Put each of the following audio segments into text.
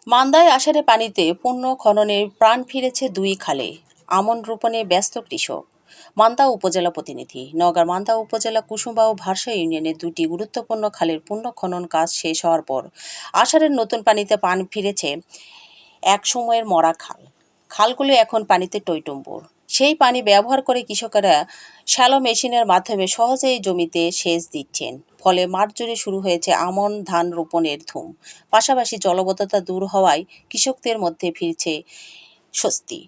মান্দায় আষাঢ়ে পানিতে পুণ্য খননে প্রাণ ফিরেছে দুই খালে। আমন রোপণে ব্যস্ত কৃষক। মান্দা উপজেলা প্রতিনিধি। নওগাঁর মান্দা উপজেলা কুসুম্বা ও ভারসা ইউনিয়নের দুটি গুরুত্বপূর্ণ খালের পুণ্য খনন কাজ শেষ হওয়ার পর আষাঢ়ের নতুন পানিতে প্রাণ ফিরেছে এক সময়ের মরা খাল। খালগুলো এখন পানিতে টইটুম্বুর। সেই পানি ব্যবহার করে কৃষকেরা শ্যালো মেশিনের মাধ্যমে সহজেই জমিতে সেচ দিচ্ছেন। ফলে মাঠ জুড়ে শুরু হয়েছে আমন ধান রোপণের ধুম। পাশাপাশি জলাবদ্ধতা দূর হওয়ায় কৃষকদের মধ্যে ফিরছে স্বস্তি।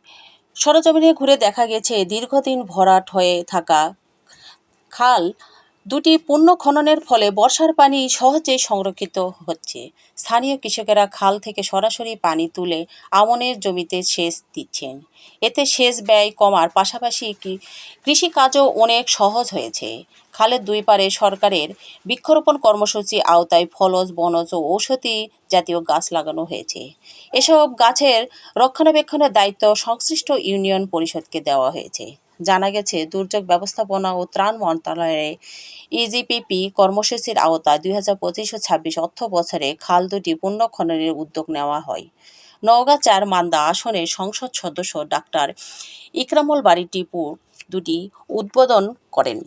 সরেজমিনে ঘুরে দেখা গেছে দীর্ঘদিন ভরাট হয়ে থাকা খাল দুটি পুণ্য খননের ফলে বর্ষার পানি সহজেই সংরক্ষিত হচ্ছে। স্থানীয় কৃষকেরা খাল থেকে সরাসরি পানি তুলে আমনের জমিতে সেচ দিচ্ছেন। এতে সেচ ব্যয় কমার পাশাপাশি কৃষিকাজও অনেক সহজ হয়েছে। খালের দুই পারে সরকারের বৃক্ষরোপণ কর্মসূচি আওতায় ফলজ, বনজ ও ঔষধি জাতীয় গাছ লাগানো হয়েছে। এসব গাছের রক্ষণাবেক্ষণের দায়িত্ব সংশ্লিষ্ট ইউনিয়ন পরিষদকে দেওয়া হয়েছে। জানা গেছে, দুর্যোগ ব্যবস্থাপনা ও ত্রাণ মন্ত্রণালয়ের ইজিপিপি কর্মসূচির আওতায় ২০২৫ ও ২৬ অর্থ বছরে খাল দুটি পুনঃ খননের উদ্যোগ নেওয়া হয়। নওগাঁ ৪ মান্দা আসনের সংসদ সদস্য ডাক্তার ইকরামুল বারী টিপু দুটি উদ্বোধন করেন।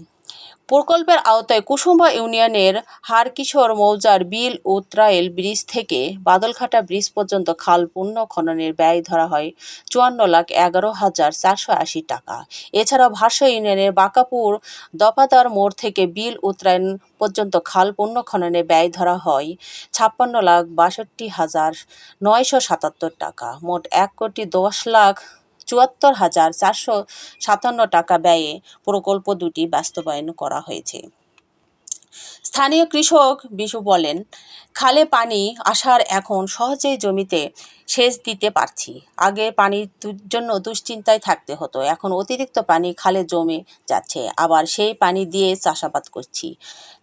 প্রকল্পের আওতায় কুসুম্বা ইউনিয়নের হারকিশোর মৌজার বিল ও ত্রাইল ব্রিজ থেকে বাদলঘাটা ব্রিজ পর্যন্ত খাল পুনঃ খননের ব্যয় ধরা হয় ৫৪,১১,৪৮০ টাকা। এছাড়াও ভারসা ইউনিয়নের বাঁকাপুর দফাদার মোড় থেকে বিল ও ত্রাইল পর্যন্ত খাল পুনঃ খননে ব্যয় ধরা হয় ৫৬,৬২,৯৭৭ টাকা। মোট ১,১০,৭৪,৪৫৭ টাকা ব্যয়ে প্রকল্প দুটি বাস্তবায়ন করা হয়েছে। স্থানীয় কৃষক বিশু বলেন, খালে পানি আসার এখন সহজেই জমিতে সেচ দিতে পারছি। আগে পানির জন্য দুশ্চিন্তায় থাকতে হতো। এখন অতিরিক্ত পানি খালে জমে যাচ্ছে, আবার সেই পানি দিয়ে চাষাবাদ করছি।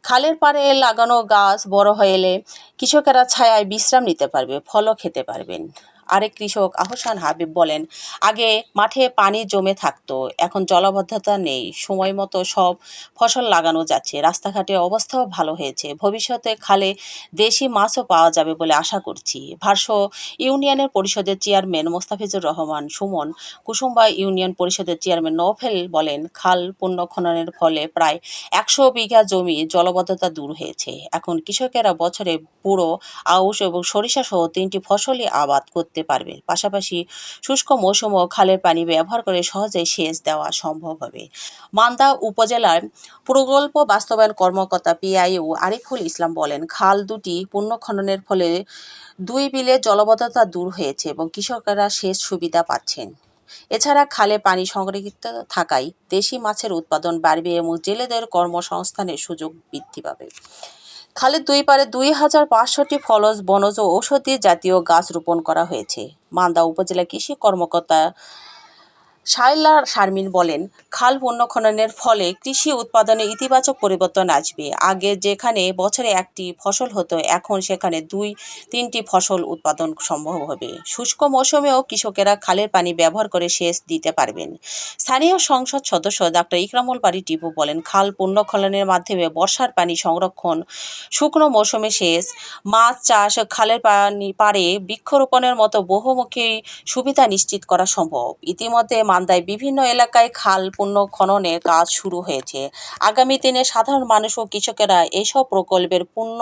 খালের পাড়ে লাগানো গাছ বড় হয়ে এলে কৃষকেরা ছায়ায় বিশ্রাম নিতে পারবে, ফলও খেতে পারবেন। আরেক কৃষক আহসান হাবিব বলেন, আগে মাঠে পানি জমে থাকতো, এখন জলাবদ্ধতা নেই, সময় মতো সব ফসল লাগানো যাচ্ছে, রাস্তাঘাটের অবস্থাও ভালো হয়েছে। ভবিষ্যতে খালে দেশি মাছও পাওয়া যাবে বলে আশা করছি। ভারসা ইউনিয়নের পরিষদের চেয়ারম্যান মোস্তাফিজুর রহমান সুমন, কুসুম্বা ইউনিয়ন পরিষদের চেয়ারম্যান নওফেল বলেন, খাল পুনঃ খননের ফলে প্রায় ১০০ বিঘা জমি জলাবদ্ধতা দূর হয়েছে। এখন কৃষকেরা বছরে পুরো আউশ এবং সরিষা সহ ৩টি ফসলি আবাদ করতে পারবে। পাশাপাশি শুষ্ক মৌসুমেও খালের পানি ব্যবহার করে সহজেই সেচ দেওয়া সম্ভব হবে। মান্দা উপজেলার প্রকল্প বাস্তবায়ন কর্মকর্তা পিআইও আরিফুল ইসলাম বলেন, খাল দুটি পুনঃ খননের ফলে দুই বিলে জলাবদ্ধতা দূর হয়েছে এবং কৃষকেরা সেচ সুবিধা পাচ্ছেন। এছাড়া খালে পানি সংরক্ষিত থাকায় দেশি মাছের উৎপাদন বাড়বে এবং জেলেদের কর্মসংস্থানের সুযোগ বৃদ্ধি পাবে। খালের দুই পারে ২,৫০০টি ফলজ, বনজ ও ঔষধি জাতীয় গাছ রোপণ করা হয়েছে। মান্দা উপজেলা কৃষি কর্মকর্তা শায়লা শারমিন বলেন, খাল পুনঃ খননের ফলে কৃষি উৎপাদনে ইতিবাচক পরিবর্তন আসবে। আগে যেখানে বছরে একটি ফসল হতো, এখন সেখানে ২-৩টি ফসল উৎপাদন সম্ভব হবে। শুষ্ক মৌসুমেও কৃষকেরা খালের পানি ব্যবহার করে সেচ দিতে পারবেন। স্থানীয় সংসদ সদস্য ডাক্তার ইকরামুল বারী টিপু বলেন, খাল পুনঃ খননের মাধ্যমে বর্ষার পানি সংরক্ষণ, শুকনো মৌসুমে সেচ, মাছ চাষ, খালের পাড়ে বৃক্ষরোপণের মতো বহুমুখী সুবিধা নিশ্চিত করা সম্ভব। ইতিমধ্যে মান্দায় বিভিন্ন এলাকায় খাল পুনঃ খননের কাজ শুরু হয়েছে। আগামী দিনে সাধারণ মানুষ ও কৃষকেরা এসব প্রকল্পের পূর্ণ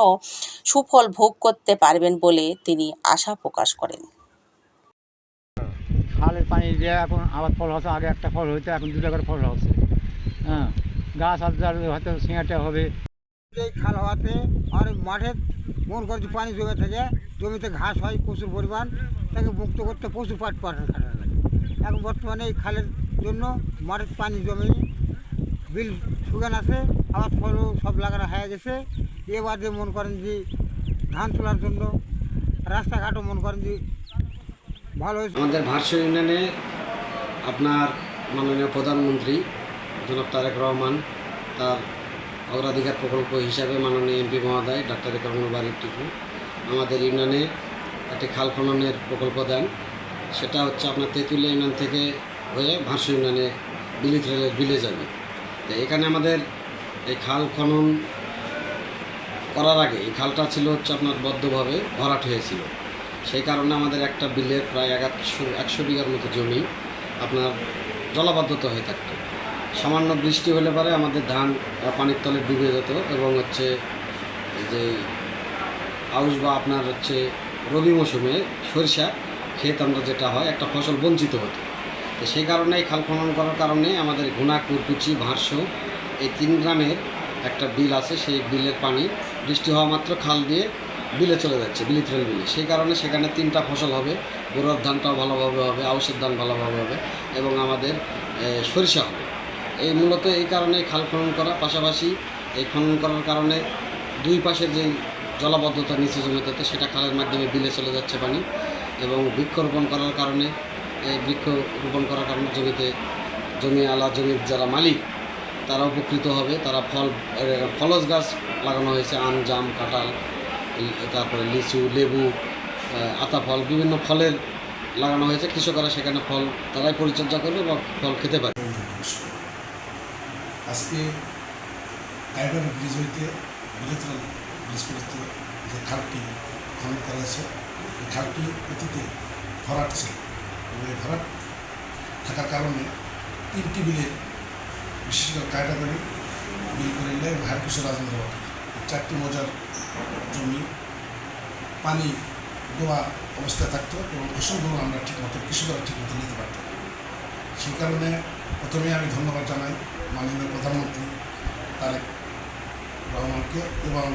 সুফল ভোগ করতে পারবেন বলে তিনি আশা প্রকাশ করেন। খালের পানি দিয়ে এখন আবার ফল হচ্ছে, আগে একটা ফল হইতো, এখন দুটো করে ফল হচ্ছে। হ্যাঁ, গাছ হয়তো সিঙাটে হবে। এই খাল হওয়াতে আর মাঠে মন করছে পানি জমে থেকে জমিতে ঘাস হয় প্রচুর পরিমাণ, তাকে মুক্ত করতে প্রচুর পাটা খাটা লাগে। এখন বর্তমানে এই খালের জন্য মাঠের পানি জমে বিল শুকান আছে, আবার ফলও সব লাগানো হয়ে গেছে। এবারে মন করেন যে ধান তোলার জন্য রাস্তাঘাটও মন করেন যে ভালো হয়েছে। আমাদের ভারসা ইউনিয়নে আপনার মাননীয় প্রধানমন্ত্রী জনাব তারেক রহমান তার অগ্রাধিকার প্রকল্প হিসাবে মাননীয় এমপি মহোদয় ডাক্তার ইকরামুল বারী টিপু আমাদের ইউনিয়নে একটি খাল খননের প্রকল্প দেন। সেটা হচ্ছে আপনার তেঁতুলিয়া ইউনিয়ন থেকে হয়ে ভারসা ইউনিয়নে বিলে যাবে। তো এখানে আমাদের এই খাল খনন করার আগে এই খালটা ছিল হচ্ছে আপনার বদ্ধভাবে ভরাট হয়েছিল। সেই কারণে আমাদের একটা বিলের প্রায় 100 বিঘার মতো জমি আপনার জলাবদ্ধতা হয়ে থাকতো। সামান্য বৃষ্টি হলে পরে আমাদের ধান পানির তলে ডুবে যেত এবং হচ্ছে যে আউশ বা আপনার হচ্ছে রবি মৌসুমে সরিষা ক্ষেত আমরা যেটা হয় একটা ফসল বঞ্চিত হতো। তো সেই কারণে এই খাল খনন করার কারণে আমাদের ঘুনা, কুরকুচি, ভারসো এই 3 গ্রামের একটা বিল আছে। সেই বিলের পানি বৃষ্টি হওয়া মাত্র খাল দিয়ে বিলে চলে যাচ্ছে, বিলিত্রল বিলে। সেই কারণে সেখানে 3টা ফসল হবে, বোরোর ধানটাও ভালোভাবে হবে, আউশের ধান ভালোভাবে হবে এবং আমাদের সরিষা হবে। এই মূলত এই কারণে খাল খনন করা। পাশাপাশি এই খনন করার কারণে 2 পাশের যে জলাবদ্ধতা নিচে জমিতে সেটা খালের মাধ্যমে বিলে চলে যাচ্ছে পানি এবং বৃক্ষরোপণ করার কারণে বৃক্ষরোপণ করার কারণে জমির যারা মালিক তারা উপকৃত হবে। তারা ফলজ গাছ লাগানো হয়েছে, আম, জাম, কাঁঠাল, তারপরে লিচু, লেবু, আতা ফল, বিভিন্ন ফলের লাগানো হয়েছে। কৃষকরা সেখানে ফল তারাই পরিচর্যা করবে বা ফল খেতে পারে। আজকে টাইগার ব্রিজ হইতে বিলেতরাল ব্রিজ পর্যন্ত যে খালটি খনন করা হয়েছে, এই খালটি অতীতে ভরাট ছিল এবং এই ভরাট থাকার কারণে 3টি বিলের, বিশেষ করে কায়দাবাড়ি, বিলকরিল্লা এবং হারকিশোর রাজেন্দ্রবাটি, 4টি মৌজার জমি পানি ডোবা অবস্থায় থাকতো এবং ফসলগুলো আমরা ঠিকমতো কৃষকরা ঠিকমতো নিতে পারতাম না। সেই কারণে প্রথমে আমি ধন্যবাদ জানাই মাননীয় প্রধানমন্ত্রী তারেক রহমানকে এবং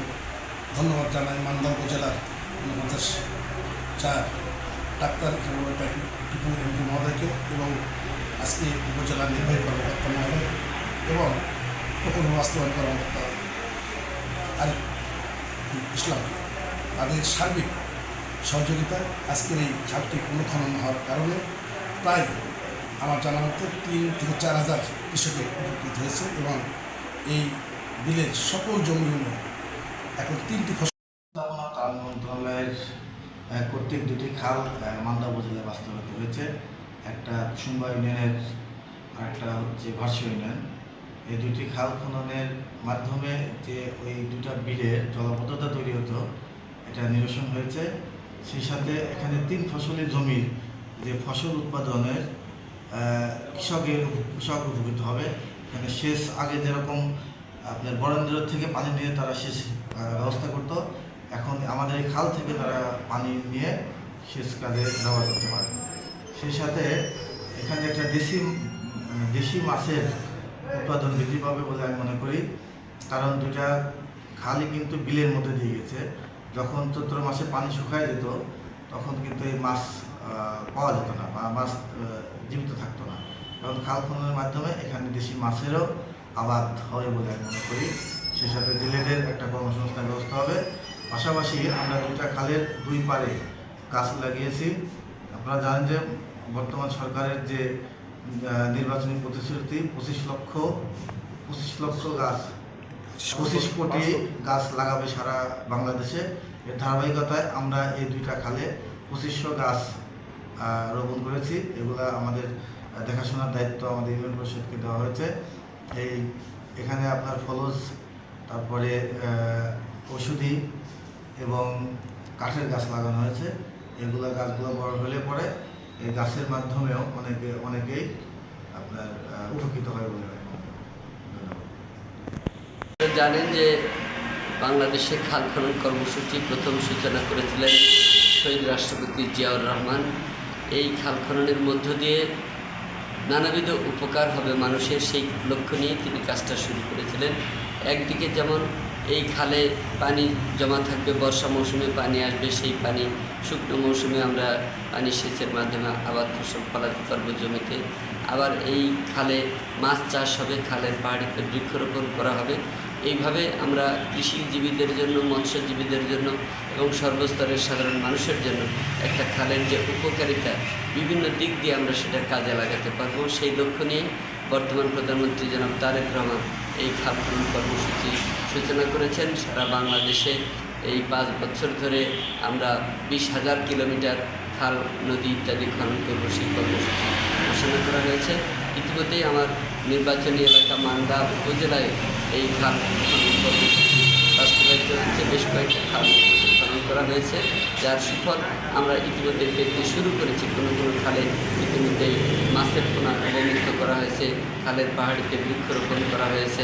ধন্যবাদ জানাই মান্দা উপজেলার 49/4 ডাক্তার টিপু এমপি মহোদয়কে এবং আজকে উপজেলার নির্বাহী কর্মকর্তা মহোদয় এবং প্রকল্প বাস্তবায়ন কর্মকর্তা আরিফ ইসলামকে, তাদের সার্বিক সহযোগিতায় আজকের এই খালটি পুনঃখনন হওয়ার কারণে প্রায় আমার জানা মতে 3 থেকে 4 হাজার কৃষকের উপকৃত হয়েছে এবং এই বিলের সকল জমিগুলো এখন 3টি ফসল। কারণ মন্ত্রণালয়ের কর্তৃক 2টি খাল মান্দা উপজেলায় বাস্তবায়িত হয়েছে। একটা কুসুম্বা ইউনিয়নের আর একটা হচ্ছে ভারসো ইউনিয়ন। এই 2টি খাল খননের মাধ্যমে যে ওই 2টা বিলের জলাবদ্ধতা তৈরি হতো এটা নিরসন হয়েছে। সেই সাথে এখানে 3 ফসলি জমির যে ফসল উৎপাদনের কৃষক উপকৃত হবে। এখানে সেচ আগে যেরকম আপনার বরেন্দ্র থেকে পানি নিয়ে তারা সেচ ব্যবস্থা করতো, এখন আমাদের এই খাল থেকে তারা পানি নিয়ে সেচ কাজে ব্যবহার করতে পারে। সেই সাথে এখানে একটা দেশি মাছের উৎপাদন বৃদ্ধি পাবে বলে আমি মনে করি। কারণ 2টা খালই কিন্তু বিলের মধ্যে দিয়ে গেছে। যখন চৈত্র মাসে পানি শুকায় যেত তখন কিন্তু এই মাছ পাওয়া যেত না বা মাছ জীবিত থাকতো না। কারণ খাল খননের মাধ্যমে এখানে দেশি মাছেরও আবাদ হবে বলে আমি মনে করি। সেই সাথে জেলেদের একটা কর্মসংস্থান ব্যবস্থা হবে। পাশাপাশি আমরা 2টা খালের 2 পারে গাছ লাগিয়েছি। আপনারা জানেন যে বর্তমান সরকারের যে নির্বাচনী প্রতিশ্রুতি 25 লক্ষ গাছ, 25 কোটি গাছ লাগাবে সারা বাংলাদেশে। এর ধারাবাহিকতায় আমরা এই 2টা খালে 2500 গাছ রোপণ করেছি। এগুলা আমাদের দেখাশোনার দায়িত্ব আমাদের ইউনিয়ন পরিষদকে দেওয়া হয়েছে। এখানে আপনার ফলজ, তারপরে ওষুধি এবং কাঠের গাছ লাগানো হয়েছে। গাছগুলো বড় হলে পরে এই গাছের মাধ্যমেও অনেকেই আপনার উপকৃত হয় বলে জানেন যে বাংলাদেশে খাল খনন কর্মসূচি প্রথম সূচনা করেছিলেন শহীদ রাষ্ট্রপতি জিয়াউর রহমান। এই খাল খননের মধ্য দিয়ে নানাবিধ উপকার হবে মানুষের, সেই লক্ষ্য নিয়ে তিনি কাজটা শুরু করেছিলেন। একদিকে যেমন এই খালে পানি জমা থাকবে, বর্ষা মৌসুমে পানি আসবে, সেই পানি শুকনো মৌসুমে আমরা পানি সেচের মাধ্যমে আবার ফসল ফলাতে পারবো জমিতে। আবার এই খালে মাছ চাষ হবে, খালের পাহাড়িতে বৃক্ষরোপণ করা হবে। এইভাবে আমরা কৃষিজীবীদের জন্য, মৎস্যজীবীদের জন্য এবং সর্বস্তরের সাধারণ মানুষের জন্য একটা খালের যে উপকারিতা বিভিন্ন দিক দিয়ে আমরা সেটা কাজে লাগাতে পারবো, সেই লক্ষ্য নিয়ে বর্তমান প্রধানমন্ত্রী জনাব তারেক রহমান এই খাল খনন কর্মসূচি সূচনা করেছেন। সারা বাংলাদেশে এই 5 বছর ধরে আমরা 20,000 কিলোমিটার খাল, নদী ইত্যাদি খনন করব, সেই কর্মসূচি ঘোষণা করা হয়েছে। ইতিমধ্যেই আমার নির্বাচনী এলাকা মান্দা উপজেলায় এই খাল খনন কর্মসূচি বাস্তবায়িত হচ্ছে। বেশ কয়েকটা খাল খনন করা হয়েছে, যার সুফল আমরা ইতিমধ্যে পেতে শুরু করেছি। কোনো কোনো খালে ইতিমধ্যেই মাছের পোনা অবমুক্ত করা হয়েছে, খালের পাহাড়িতে বৃক্ষরোপণ করা হয়েছে।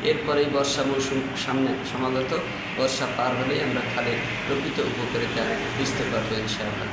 এরপরেই বর্ষা মৌসুম সামনে সমাগত, বর্ষা পার হলেই আমরা খালের প্রকৃত উপকারিতা বুঝতে পারবো ইনশাআল্লাহ।